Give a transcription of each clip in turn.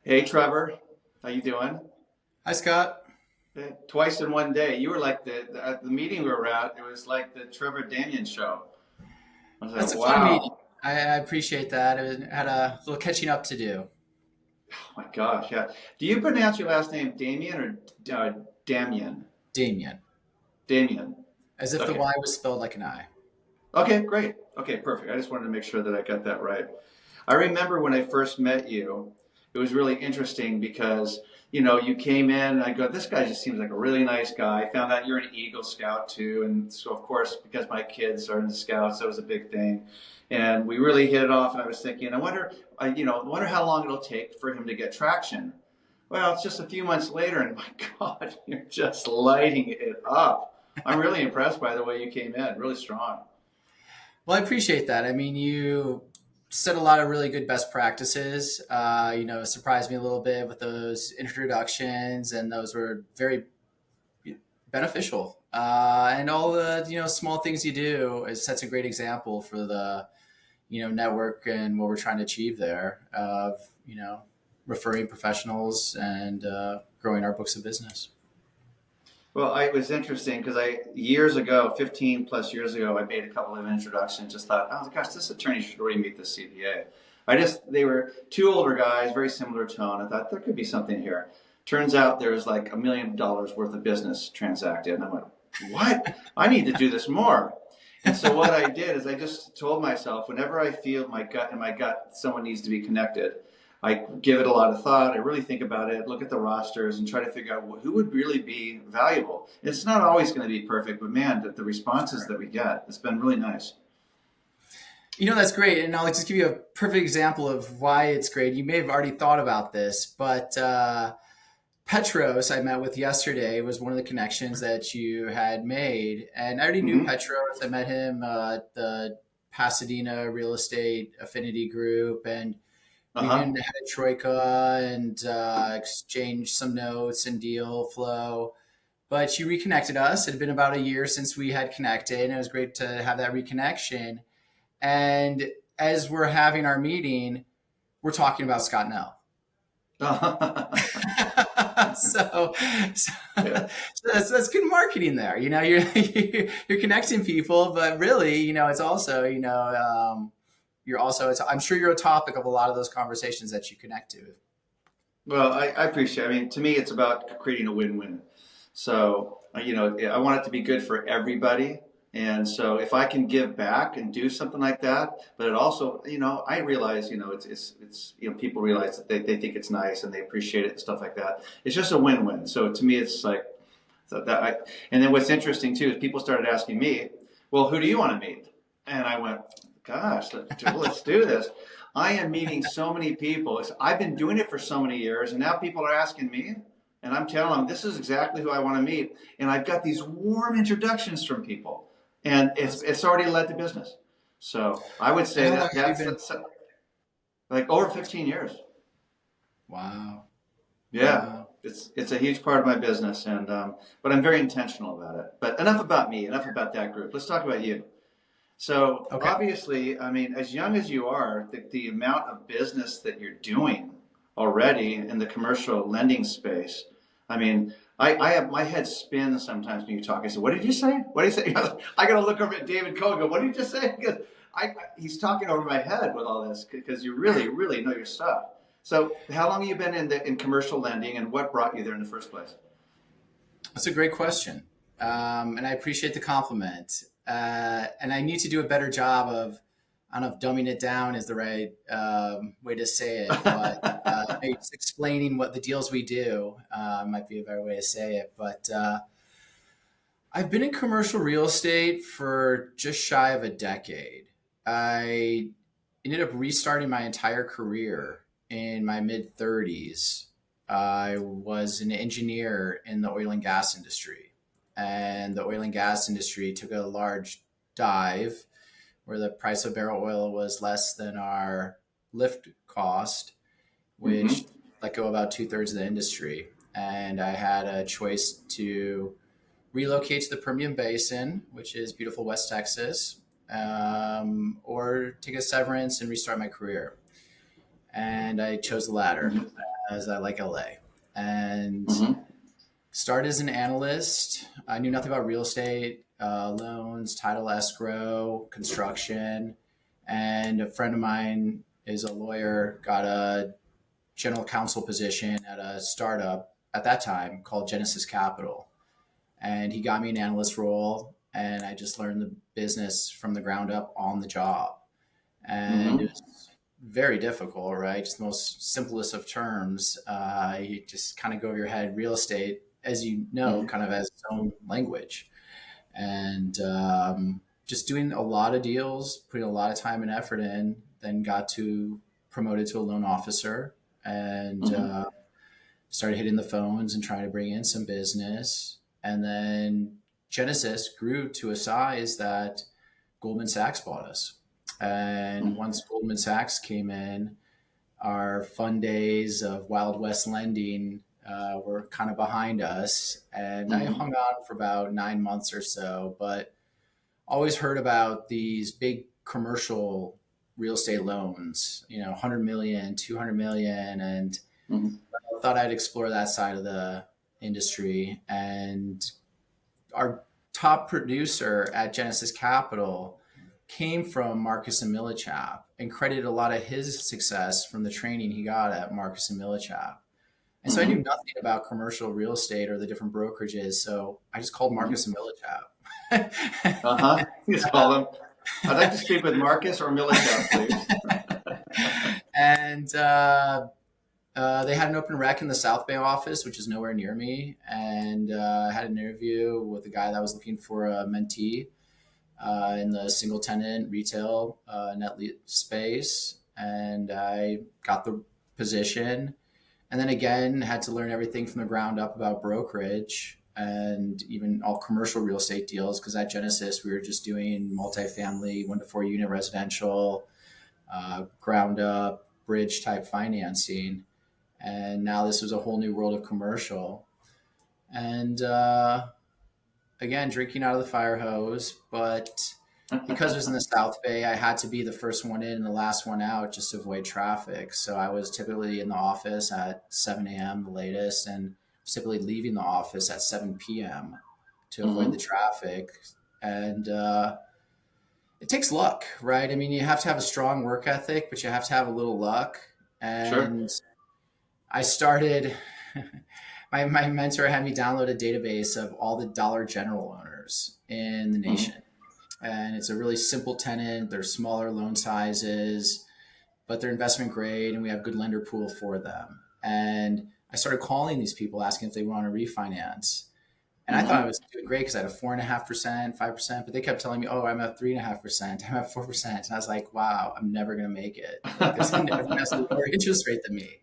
Hey Trevor, how you doing? Hi, Scott. Twice in one day. You were like at the meeting we were at. It was like the Trevor Damyan show. I was like, That's a fun meeting. wow, I appreciate that. Had a little catching up to do. oh my gosh, yeah. Do you pronounce your last name Damien or Damyan? Damien, Damien. as if the Okay. Y was spelled like an I. Okay, great. Okay, perfect. I just wanted to make sure that I got that right. I remember when I first met you, it was really interesting because, you came in and I go, this guy just seems like a really nice guy. I found out you're an Eagle Scout too. And so, of course, because my kids are in the Scouts, that was a big thing. And we really hit it off. And I was thinking, I wonder how long it'll take for him to get traction. Well, it's just a few months later, and my God, you're just lighting it up. I'm really impressed by the way you came in, really strong. Well, I appreciate that. I mean, you set a lot of really good best practices. Surprised me a little bit with those introductions, and those were very beneficial. And all the small things you do is sets a great example for the network and what we're trying to achieve there of referring professionals and growing our books of business. Well, it was interesting because years ago, 15 plus years ago, I made a couple of introductions. Just thought, oh gosh, this attorney should really meet this CPA. They were two older guys, very similar tone. I thought there could be something here. Turns out there was like $1 million worth of business transacted. And I went, what? I need to do this more. And so what I did is I just told myself, whenever I feel in my gut, someone needs to be connected, I give it a lot of thought. I really think about it, look at the rosters, and try to figure out who would really be valuable. It's not always going to be perfect, but man, the responses that we get, it's been really nice. That's great. And I'll just give you a perfect example of why it's great. You may have already thought about this, but Petros, I met with yesterday, was one of the connections that you had made. And I already knew Hmm. Petros. I met him at the Pasadena Real Estate Affinity Group, and Uh we even huh. had a troika and exchanged some notes and deal flow. But she reconnected us. It had been about a year since we had connected, and it was great to have that reconnection. And as we're having our meeting, we're talking about Scott Nell. so, so, Yeah. that's good marketing there. You're you're connecting people, but really, it's also you're also. I'm sure you're a topic of a lot of those conversations that you connect to. Well, I appreciate it. I mean, to me, it's about creating a win-win. So, I want it to be good for everybody. And so if I can give back and do something like that, but it also, I realize, people realize that they think it's nice and they appreciate it and stuff like that. It's just a win-win. So to me, it's like and then what's interesting too is people started asking me, well, who do you want to meet? And I went, gosh, let's do this. I am meeting so many people. I've been doing it for so many years, and now people are asking me, and I'm telling them this is exactly who I want to meet. And I've got these warm introductions from people, and it's That's, it's already led to business. So I would and say how long that have you that's, been? that's like over 15 years. Wow, Yeah, wow. it's a huge part of my business, and but I'm very intentional about it. But enough about me, enough about that group. Let's talk about you. So Okay. obviously, I mean, as young as you are, the amount of business that you're doing already in the commercial lending space, I mean, I have my head spins sometimes when you talk. I say, "What did you say? What did you say?" I got to look over at David Koga. What did you just say? Because he's talking over my head with all this because you really, really know your stuff. So, how long have you been in commercial lending, and what brought you there in the first place? That's a great question. And I appreciate the compliment. And I need to do a better job of, I don't know if dumbing it down is the right way to say it, but maybe just explaining what the deals we do might be a better way to say it. But I've been in commercial real estate for just shy of a decade. I ended up restarting my entire career in my mid 30s. I was an engineer in the oil and gas industry, and the oil and gas industry took a large dive where the price of barrel oil was less than our lift cost, which Hmm. let go about two-thirds of the industry. And I had a choice to relocate to the Permian Basin, which is beautiful West Texas, or take a severance and restart my career. And I chose the latter. as I like LA. And Mm-hmm. started as an analyst. I knew nothing about real estate, loans, title escrow, construction. And a friend of mine is a lawyer, got a general counsel position at a startup at that time called Genesis Capital. And he got me an analyst role, and I just learned the business from the ground up on the job. And it Mm-hmm. was very difficult, right? Just the most simplest of terms. You just kind of go over your head. Real estate, as you know, Mm-hmm. kind of has its own language. And just doing a lot of deals, putting a lot of time and effort in, then got to promoted to a loan officer and Mm-hmm. started hitting the phones and trying to bring in some business. And then Genesis grew to a size that Goldman Sachs bought us. And Mm-hmm. once Goldman Sachs came in, our fun days of Wild West lending were kind of behind us. And I Mm-hmm. hung on for about 9 months or so, but always heard about these big commercial real estate loans, 100 million, 200 million. And Mm-hmm. I thought I'd explore that side of the industry. And our top producer at Genesis Capital came from Marcus and Millichap and credited a lot of his success from the training he got at Marcus and Millichap. And so I knew Mm-hmm. nothing about commercial real estate or the different brokerages. So I just called Mm-hmm. Marcus and Millichap. Uh-huh. You just call them. I'd like to speak with Marcus or Millichap, please. and they had an open rec in the South Bay office, which is nowhere near me. And I had an interview with a guy that was looking for a mentee in the single tenant retail net lease space. And I got the position. And then again, had to learn everything from the ground up about brokerage and even all commercial real estate deals. Because at Genesis, we were just doing multifamily, 1 to 4 unit residential, ground up, bridge type financing. And now this was a whole new world of commercial. And again, drinking out of the fire hose. But because it was in the South Bay, I had to be the first one in and the last one out just to avoid traffic. So I was typically in the office at 7 a.m. the latest, and was typically leaving the office at 7 p.m. to avoid the Mm-hmm. traffic. And it takes luck, right? I mean, you have to have a strong work ethic, but you have to have a little luck. Sure. And I started, my mentor had me download a database of all the Dollar General owners in the Mm-hmm. nation. And it's a really simple tenant. They're smaller loan sizes, but they're investment grade, and we have good lender pool for them. And I started calling these people asking if they want to refinance. And I thought I Mm-hmm. was doing great because I had a 4.5%, 5%, but they kept telling me, "Oh, I'm at 3.5%, I'm at 4%." And I was like, "Wow, I'm never going to make it. Like this, everyone has a lower interest rate than me."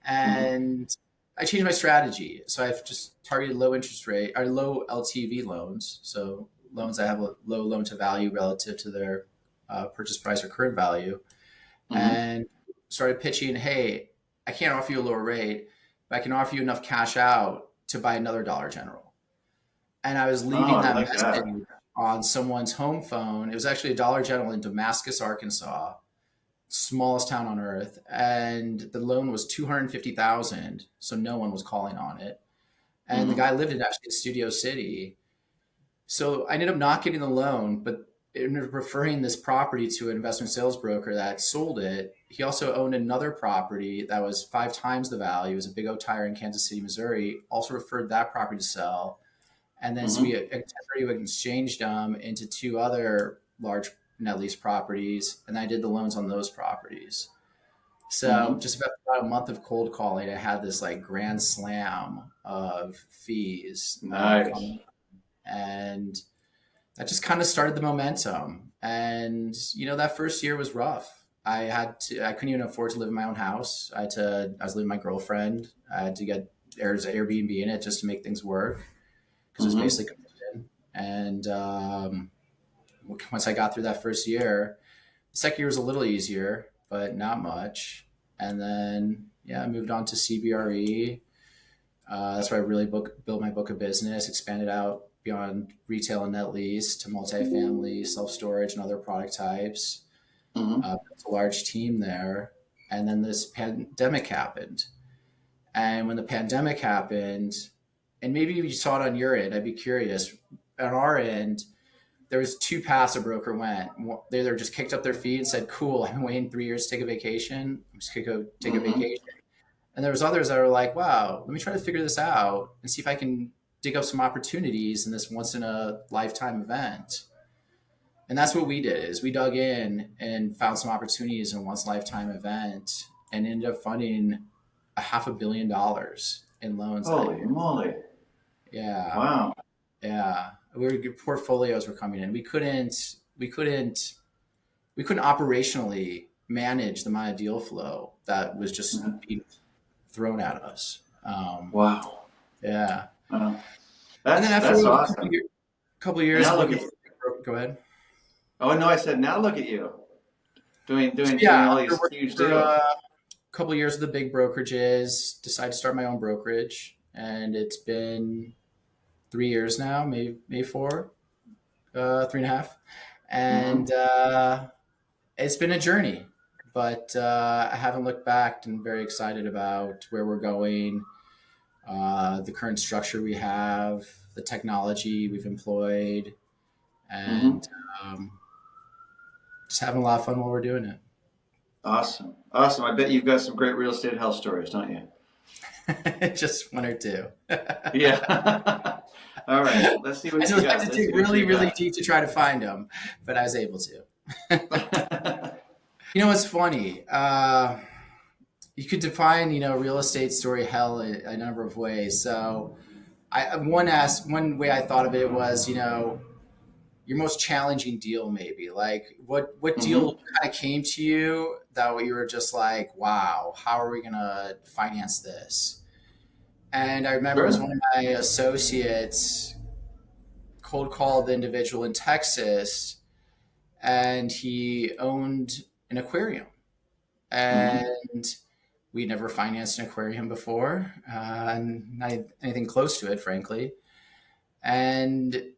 Mm-hmm. And I changed my strategy. So I've just targeted low interest rate or low LTV loans. So loans that have a low loan to value relative to their purchase price or current value. Mm-hmm. And started pitching, hey, I can't offer you a lower rate, but I can offer you enough cash out to buy another Dollar General. And I was Oh, leaving I that like that. message on someone's home phone. It was actually a Dollar General in Damascus, Arkansas, smallest town on earth, and the loan was 250,000, so no one was calling on it. And the Mm-hmm. guy lived in actually Studio City, so I ended up not getting the loan, but ended up referring this property to an investment sales broker that sold it. He also owned another property that was 5 times the value. It was a Big O Tire in Kansas City, Missouri. Also referred that property to sell, and then so we Mm-hmm. exchanged them into two other large net lease properties, and I did the loans on those properties. So Mm-hmm. just about a month of cold calling, I had this like grand slam of fees Nice. coming, and that just kind of started the momentum. And that first year was rough. I couldn't even afford to live in my own house. I was living with my girlfriend. I had to get there's Airbnb in it just to make things work because it was Mm-hmm. basically commission. And once I got through that first year, the second year was a little easier, but not much. And then, yeah, I moved on to CBRE. That's where I really built my book of business, expanded out beyond retail and net lease to multifamily, self storage, and other product types. Mm-hmm. It's a large team there. And then this pandemic happened. And when the pandemic happened, and maybe you saw it on your end, I'd be curious. On our end, there was two paths a broker went. They either just kicked up their feet and said, "Cool, I've been waiting 3 years to take a vacation. I'm just gonna go take a Mm-hmm. vacation." And there was others that were like, "Wow, let me try to figure this out and see if I can dig up some opportunities in this once in a lifetime event." And that's what we did is we dug in and found some opportunities in a once lifetime event and ended up funding a $500 million in loans that Holy year. moly. Yeah. Wow. Yeah. Portfolios were coming in. We couldn't operationally manage the amount of deal flow that was just Mhm. being thrown at us. Wow. Yeah. Uh, And then after that's a awesome. couple of And years now of look looking at for, go ahead. oh no, I said now look at you doing Yeah. all After these working huge for deals. couple of years with the big brokerages, decided to start my own brokerage, and it's been 3 years now, maybe four, 3.5, Hmm. and it's been a journey. But I haven't looked back, and very excited about where we're going, the current structure we have, the technology we've employed, Hmm. and um, just having a lot of fun while we're doing Awesome. Awesome. I bet you've got some great real estate health stories, don't you? it. Just one or two. Yeah. All right. Let's see I what you just had got. to Let's dig see what you really, really got. deep to try to find them, but I was able to. You know, what's funny. You could define, real estate story hell a number of ways. So, one way I thought of it was, your most challenging deal, maybe. Like, what deal Hmm. kind of came to you that you were just like, wow, how are we gonna finance this? And I remember it was Sure. one of my associates cold called the individual in Texas, and he owned an aquarium, Hmm. and we never financed an aquarium before, and not anything close to it, frankly. And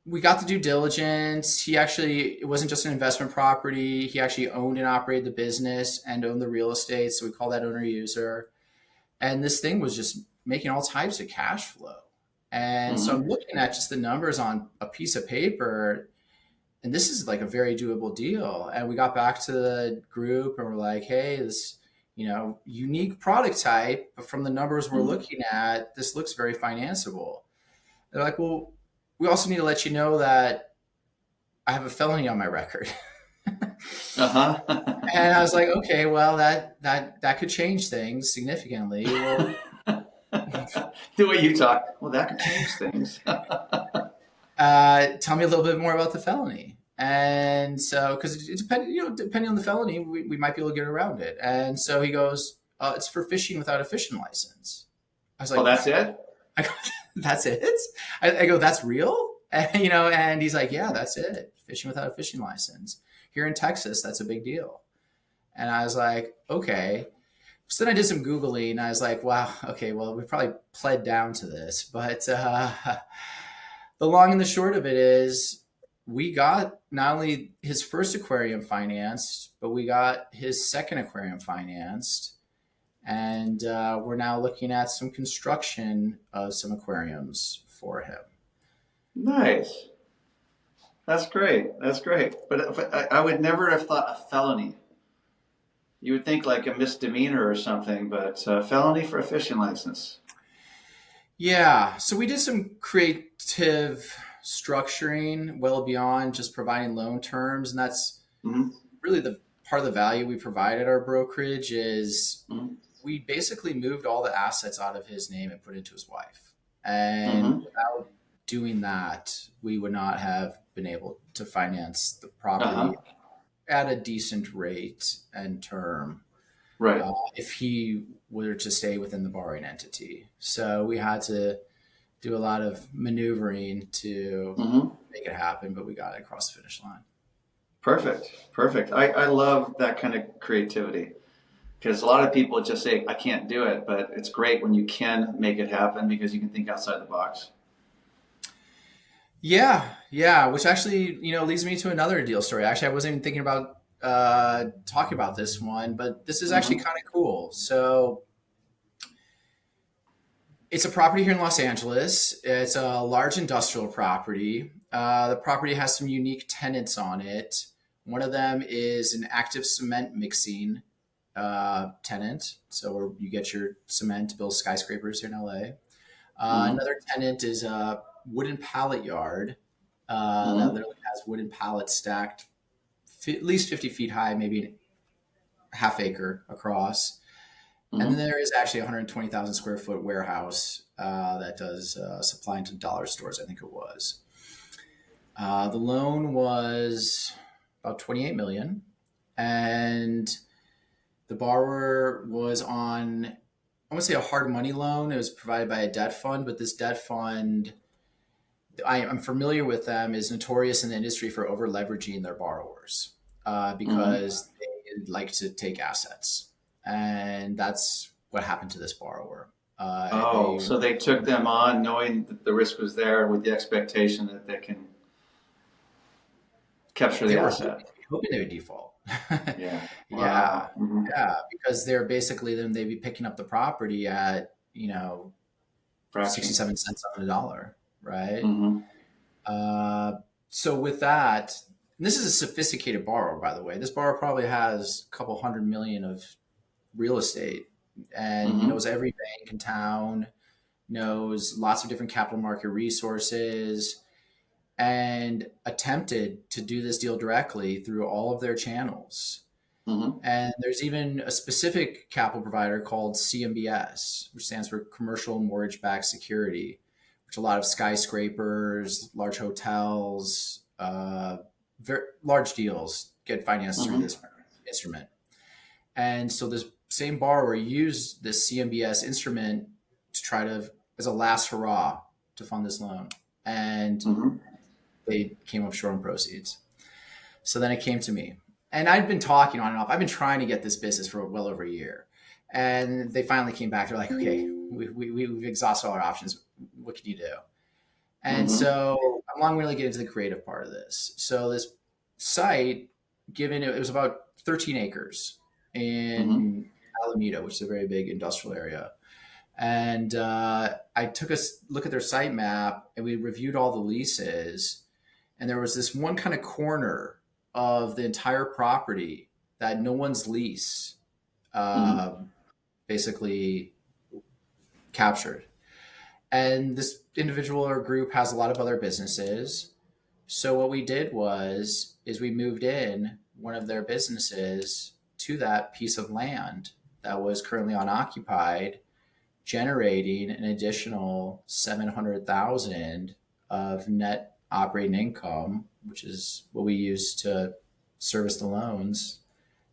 we got the due diligence. It wasn't just an investment property. He actually owned and operated the business and owned the real estate. So we call that owner user. And this thing was just making all types of cash flow. And so I'm Hmm. looking at just the numbers on a piece of paper, and this is like a very doable deal. And we got back to the group and we're like, hey, this, unique product type, but from the numbers we're Hmm. looking at, this looks very financeable. They're like, well, we also need to let you know that I have a felony on my record. Uh-huh. And I was like, okay, well, that could change things significantly. Well, The way you talk, well, that could change things. tell me a little bit more about the felony. And so, because it depends, depending on the felony, we might be able to get around it. And so he goes, it's for fishing without a fishing license. I was Oh, like, that's it? I go, that's it? I go, that's real? And, and he's like, yeah, that's it. Fishing without a fishing license. Here in Texas, that's a big deal. And I was like, okay. So then I did some Googling and I was like, wow, okay, well, we probably pled down to this. But the long and the short of it is we got not only his first aquarium financed, but we got his second aquarium financed. And we're now looking at some construction of some aquariums for him. Nice. That's great. That's great. But I would never have thought a felony. You would think like a misdemeanor or something, but felony for a fishing license. Yeah, so we did some creative structuring well beyond just providing loan terms, and that's Hmm. really the part of the value we provide at our brokerage is Hmm. we basically moved all the assets out of his name and put it into his wife. And Hmm. without doing that, we would not have been able to finance the Uh-huh. property at a decent rate and term Right. if he were to stay within the borrowing entity. So we had to do a lot of maneuvering to Hmm. make it happen, but we got it across the finish line. Perfect. Perfect. I love that kind of creativity because a lot of people just say, I can't do it, but it's great when you can make it happen because you can think outside the box. Yeah, yeah, which actually, leads me to another deal story. Actually, I wasn't even thinking about talking about this one, but this is actually Hmm. kind of cool. So It's a property here in Los Angeles. It's a large industrial property. The property has some unique tenants on it. One of them is an active cement mixing tenant, so where you get your cement to build skyscrapers here in LA. Mm-hmm. Another tenant is a wooden pallet yard that Mm-hmm. literally has wooden pallets stacked at least 50 feet high, maybe a half acre across. And then Mm-hmm. there is actually a 120,000 square foot warehouse that does supplying to dollar stores, I think it was. The loan was about 28 million, and the borrower was on, I want to say, a hard money loan. It was provided by a debt fund, but this debt fund, I'm familiar with them, is notorious in the industry for over leveraging their borrowers Mm-hmm. because they like to take assets, and that's what happened to this borrower. Oh, They so they took them on knowing that the risk was there with the expectation that they can capture they the were asset. hoping they would default. Yeah. Yeah, Wow. Mm-hmm. yeah, because they're basically then they'd be picking up the property at 67 Fraction. cents on the dollar, right? Mm-hmm. Uh, so with that, and this is a sophisticated borrower, by the way. This borrower probably has a couple hundred million of real estate and Mm-hmm. knows every bank in town, knows lots of different capital market resources, and attempted to do this deal directly through all of their channels. Mm-hmm. And there's even a specific capital provider called CMBS, which stands for Commercial Mortgage Backed Security, which a lot of skyscrapers, large hotels, very large deals get financed through Mm-hmm. this instrument. And so this same borrower used this CMBS instrument to try to, as a last hurrah, to fund this loan. And Mm-hmm. they came up short on proceeds. So then it came to me. And I'd been talking on and off. I've been trying to get this business for well over a year. And they finally came back. They're like, okay, we've exhausted all our options. What can you do? And Mm-hmm. so I'm long going to get into the creative part of this. So this site, given it was about 13 acres Mm-hmm. in Alameda, which is a very big industrial area. And I took a look at their site map and we reviewed all the leases. And there was this one kind of corner of the entire property that no one's lease Mm-hmm. uh, basically captured. And this individual or group has a lot of other businesses. So what we did was is we moved in one of their businesses to that piece of land that was currently unoccupied, generating an additional 700,000 of net operating income, which is what we use to service the loans.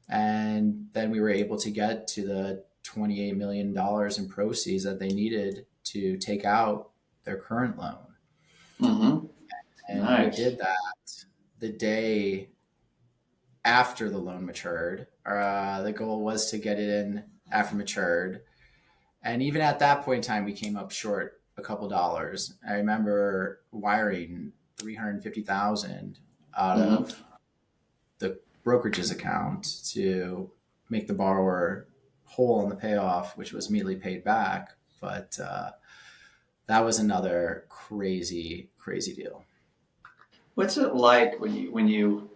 And then we were able to get to the $28 million in proceeds that they needed to take out their current loan. Mm-hmm. And we Nice. did that the day after the loan matured. The goal was to get it in after matured. And even at that point in time, we came up short a couple dollars. I remember wiring 350,000 out Mm-hmm. of the brokerage's account to make the borrower whole on the payoff, which was immediately paid back. But that was another crazy, crazy deal. What's it like when you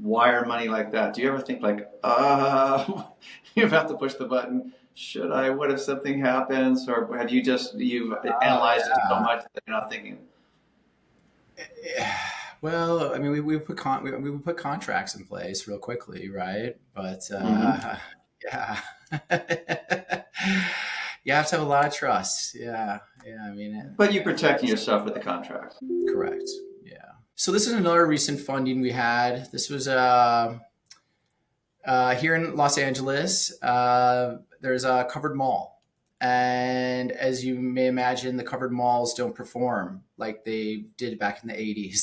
wire money like that? Do you ever think like, you have to push the button? Should I? What if something happens? Or have you just you've Oh analyzed it so yeah. much that you're not thinking? Well, I mean, we put contracts in place real quickly, right? But Mm-hmm. yeah, you have to have a lot of trust. Yeah, yeah. I mean, But you're yeah, protecting yourself with the contracts. correct. Yeah. So this is another recent funding we had. This was here in Los Angeles. There's a covered mall, and as you may imagine, the covered malls don't perform like they did back in the '80s.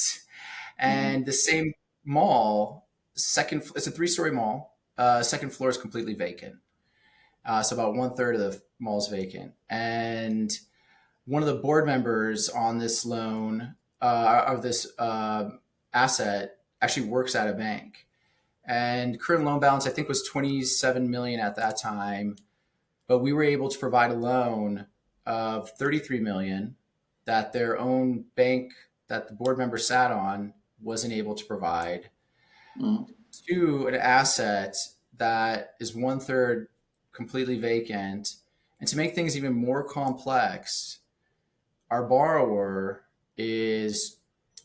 Mm-hmm. And the same mall, it's a three-story mall. Second floor is completely vacant. So about one third of the mall is vacant. And one of the board members on this loan of this asset actually works at a bank. And current loan balance, I think, was 27 million at that time. But we were able to provide a loan of 33 million that their own bank that the board member sat on wasn't able to provide, Mm. to an asset that is one third completely vacant. And to make things even more complex, our borrower is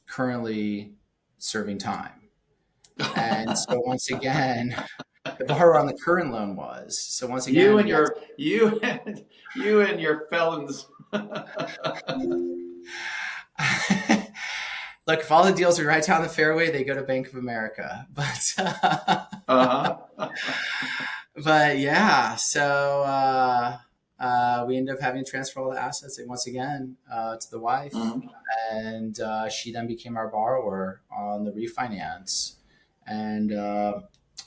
currently serving time. And so once again, the borrower on the current loan was. So once You again, and we had your you and you and your felons. look, if all the deals are right down the fairway, they go to Bank of America. Uh-huh. But yeah, so we ended up having to transfer all the assets once again to the wife, Mhm. and she then became our borrower on the refinance, and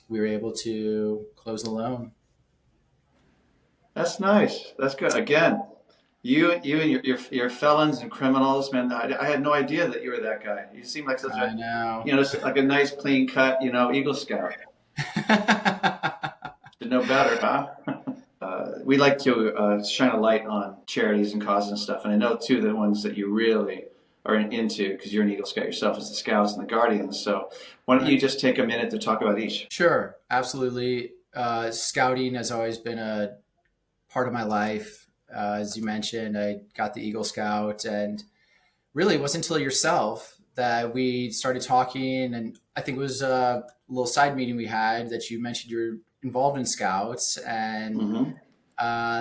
we were able to close the loan. That's nice. That's good. Again, you and your felons and criminals, man. I had no idea that you were that guy. You seem like such I a, know. just like a nice, clean cut, Eagle Scout. Should know better, huh? We like to shine a light on charities and causes and stuff, and I know too the ones that you really are into because you're an Eagle Scout yourself, is the Scouts and the Guardians. So why don't you Right. just take a minute to talk about each? Sure, absolutely. Scouting has always been a part of my life. As you mentioned, I got the Eagle Scout, and really it wasn't until yourself that we started talking. And I think it was a little side meeting we had that you mentioned you're involved in Scouts, and Hmm.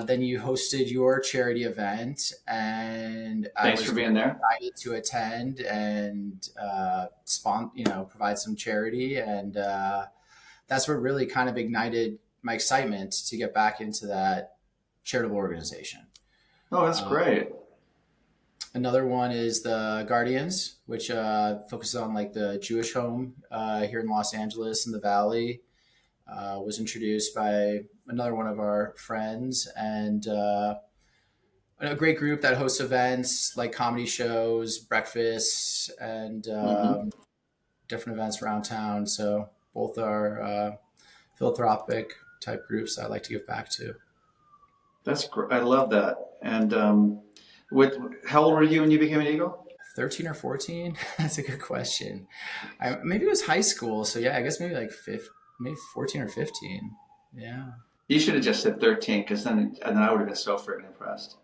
then you hosted your charity event, and I Thanks was for very being there. excited to attend and provide some charity, and that's what really kind of ignited my excitement to get back into that charitable organization. Oh, that's Uh, great. Another one is the Guardians, which focuses on like the Jewish home here in Los Angeles in the Valley. Was introduced by another one of our friends, and a great group that hosts events like comedy shows, breakfasts, and Hmm. different events around town. So both are philanthropic type groups that I like to give back to. That's great. I love that. And what? How old were you when you became an Eagle? 13 or 14? That's a good question. Maybe it was high school. So yeah, I guess maybe like maybe 14 or 15. Yeah. You should have just said 13, because then I would have been so freaking impressed.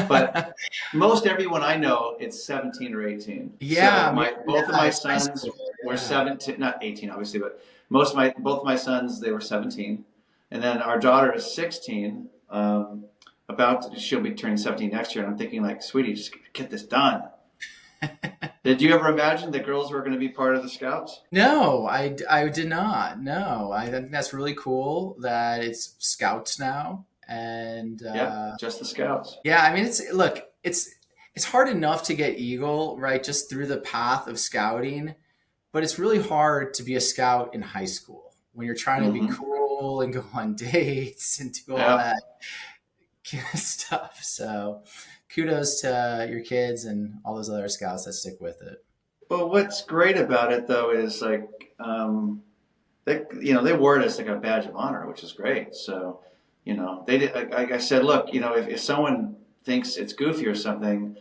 But most everyone I know, it's 17 or 18. So Yeah, maybe, my yeah, both of my it's high sons school. were Yeah. 17, not 18 obviously, but both of my sons, they were 17. And then our daughter is 16. She'll be turning 17 next year, and I'm thinking like, sweetie, just get this done. Did you ever imagine that girls were going to be part of the Scouts? No, I did not. No, I think that's really cool that it's scouts now. And Yeah, just the Scouts. yeah, I mean, it's hard enough to get Eagle, right? Just through the path of scouting, but it's really hard to be a scout in high school when you're trying to be Hmm. cool and go on dates and do all Yeah. that kind of stuff. So kudos to your kids and all those other scouts that stick with it. Well, what's great about it though is like, they wore it as like a badge of honor, which is great. So, they did. Like I said, look, if someone thinks it's goofy or something,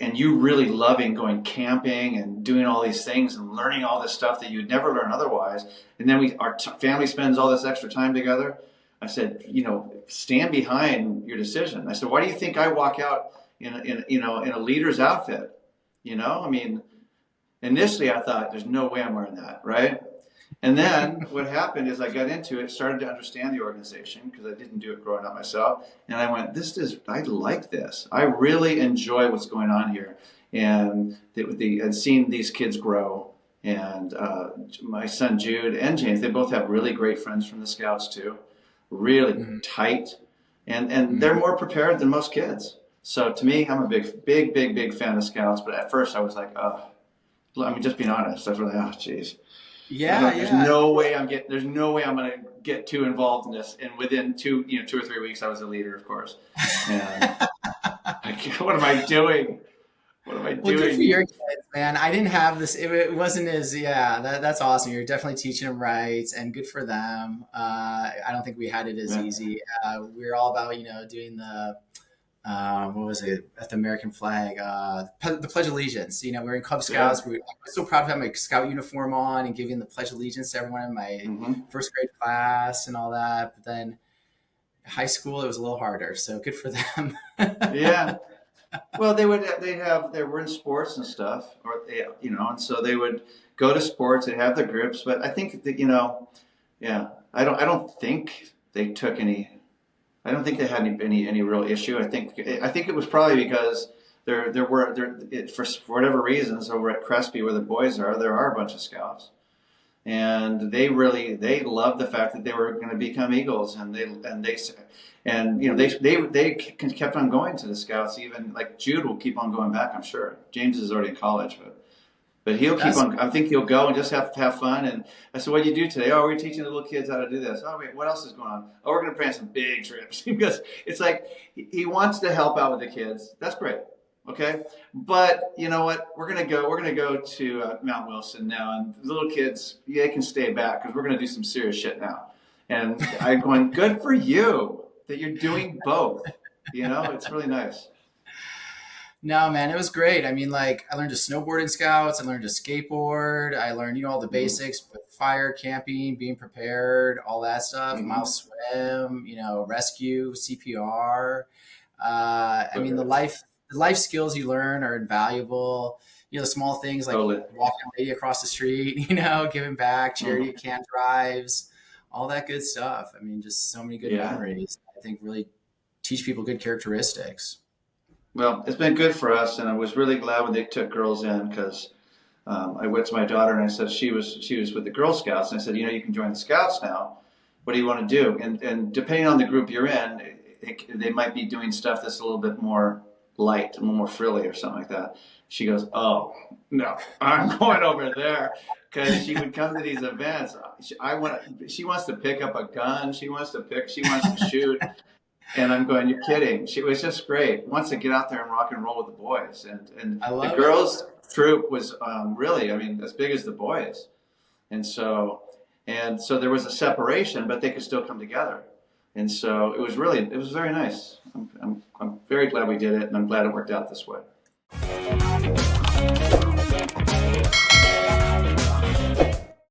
and you really loving going camping and doing all these things and learning all this stuff that you'd never learn otherwise, and then our family spends all this extra time together. I said, stand behind your decision. I said, why do you think I walk out in a leader's outfit? I mean, initially I thought, there's no way I'm wearing that, right? And then what happened is I got into it, started to understand the organization because I didn't do it growing up myself. And I went, I like this. I really enjoy what's going on here. And and seeing these kids grow. And my son Jude and James, they both have really great friends from the Scouts too, really Mhm. tight. And they're Mhm. more prepared than most kids. So to me, I'm a big, big, big, big fan of Scouts. But at first I was like, oh, I mean, just being honest, I was like, oh, geez. I Yeah, don't. There's yeah. no way I'm getting. There's no way I'm going to get too involved in this. And within 2 or 3 weeks, I was a leader, of course. And what am I doing? What am I Well, good for doing? your kids, man. I didn't have this. It wasn't as, yeah. That's awesome. You're definitely teaching them right, and good for them. I don't think we had it as Yeah. easy. We were all about doing what was it at the American flag? The Pledge of Allegiance. You know, we were in Cub Yeah. Scouts. I was so proud to have my Scout uniform on and giving the Pledge of Allegiance to everyone in my Hmm. first grade class and all that. But then high school, it was a little harder. So good for them. Yeah. Well, they were in sports and stuff, or and so they would go to sports. They have their groups, but I think that yeah, I don't think they took any. I don't think they had any real issue. I think it was probably because for whatever reasons over at Crespi where the boys are, there are a bunch of scouts, and they loved the fact that they were going to become Eagles, and they kept on going to the scouts. Even like Jude will keep on going back. I'm sure James is already in college, but he'll keep That's on. I think he'll go and just have fun. And I said, "What do you do today?" "Oh, we're teaching the little kids how to do this." "Oh, wait, what else is going on?" "Oh, we're going to plan some big trips." Because it's like he wants to help out with the kids. That's great. Okay, but you know what? We're gonna go. We're gonna go to Mount Wilson now, and the little kids they can stay back because we're gonna do some serious shit now. And I'm going, good for you that you're doing both. It's really nice. No, man, it was great. I mean, like, I learned to snowboard in scouts. I learned to skateboard. I learned, all the Hmm. basics, with fire, camping, being prepared, all that stuff. Mile Hmm. swim, rescue, CPR. I mean, Okay. the life skills you learn are invaluable. The small things like Totally. walking a lady across the street, giving back, charity Hmm. can drives, all that good stuff. I mean, just so many good Yeah. memories. I think really teach people good characteristics. Well, it's been good for us, and I was really glad when they took girls in because I went to my daughter and I said she was with the Girl Scouts, and I said, you can join the Scouts now. What do you want to do? And depending on the group you're in, they might be doing stuff that's a little bit more light, a little more frilly or something like that. She goes, "Oh no, I'm going over there." Because she would come to these events. She wants to pick up a gun. She wants to shoot. And I'm going, "You're kidding." She was just great. Wants to get out there and rock and roll with the boys. And I the love it. girls troop was really, I mean, as big as the boys. And so there was a separation, but they could still come together. And so it was very nice. I'm very glad we did it, and I'm glad it worked out this way.